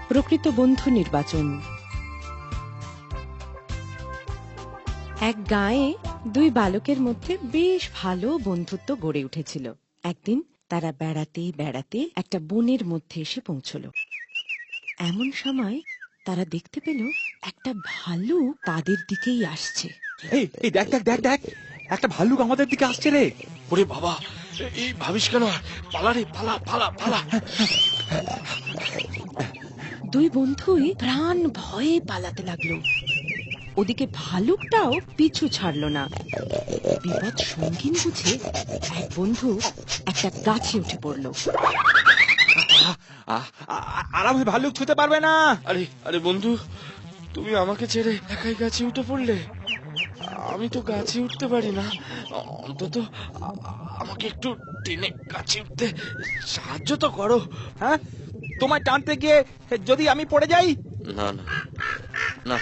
প্রকৃত বন্ধু নির্বাচন। এক গাঁয়ে দুই বালকের মধ্যে বেশ ভালো বন্ধুত্ব গড়ে উঠেছিল। একদিন তারা বেড়াতে বেড়াতে একটা বনের মধ্যে এসে পৌঁছল। এমন সময় তারা দেখতে পেল একটা ভালুক তাদের দিকেই আসছে। এই দেখ দেখ দেখ দেখ, একটা ভাল্লুক আমাদের দিকে আসছে রে। ওরে বাবা, এই ভাবিস কেন? পালা রে, পালা পালা পালা। দুই বন্ধুই প্রাণ ভয়ে পালাতে লাগলো। ওদিকে ভালুকটাও পিছু ছাড়ল না। বিপদ সঙ্গীন বুঝে এক বন্ধু একটা গাছে উঠে পড়ল। আর আমি ভাল্লুক ছুঁতে পারবে না। আরে আরে বন্ধু, তুমি আমাকে ছেড়ে একাই গাছে উঠে পড়লে। আমি তো গাছে উঠতে পারি না, অন্তত আমাকে একটু টেনে গাছে উঠতে সাহায্য তো করো। হ্যাঁ, তোমায় টানতে গিয়ে যদি আমি পড়ে যাই? না না না,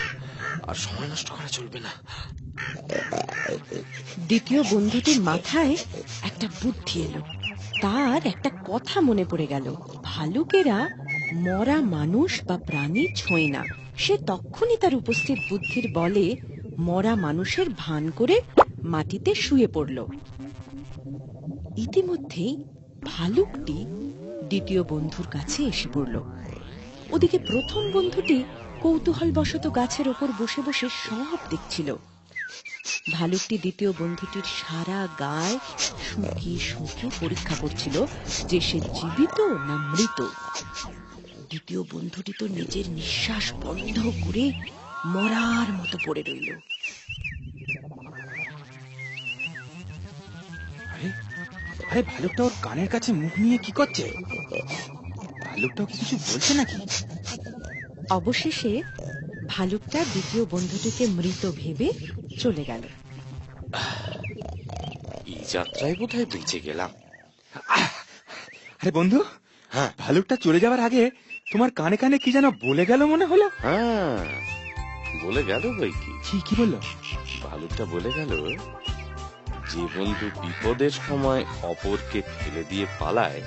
আর সময় নষ্ট করা চলবে না। দ্বিতীয় বন্ধুটির মাথায় একটা বুদ্ধি এলো। তার একটা কথা মনে পড়ে গেল, ভালুকেরা মরা মানুষ বা প্রাণী ছোঁয় না। সে তখনই তার উপস্থিত বুদ্ধির বলে মরা মানুষের ভান করে মাটিতে শুয়ে পড়ল। ইতিমধ্যেই ভালুকটি দ্বিতীয় বন্ধুর কাছে এসে পড়ল। ওদিকে প্রথম বন্ধুটি কৌতূহলবশত গাছের ওপর বসে বসে সব দেখছিল। ভালুকটি দ্বিতীয় বন্ধুটির সারা গায়ে শুকিয়ে শুকিয়ে পরীক্ষা করছিল যে সে জীবিত না মৃত। দ্বিতীয় বন্ধুটি তো নিজের নিঃশ্বাস বন্ধ করে মরার মতো পড়ে রইল। আরে ভালুকটা ওর কানের কাছে মুখ নিয়ে কি করছে? ভালুকটাও কিছু বলছে নাকি? অবশেষে ভালুকটা দ্বিতীয় বন্ধুটিকে মৃত ভেবে চলে গেল। এই যাত্রায় বোধহয় বেঁচে গেলাম। আরে বন্ধু, হ্যাঁ ভালুকটা চলে যাওয়ার আগে তোমার কানে কানে কি যেন বলে গেল মনে হলো। হ্যাঁ, বলে গেল বই কি। কি বললো? ভালুকটা বলে গেল, যে বন্ধু বিপদের সময় অপরকে ফেলে দিয়ে পালায়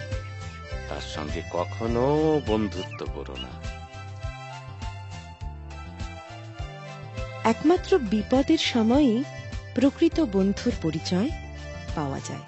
তার সঙ্গে কখনো বন্ধুত্ব করো না। একমাত্র বিপদের সময়ই প্রকৃত বন্ধুর পরিচয় পাওয়া যায়।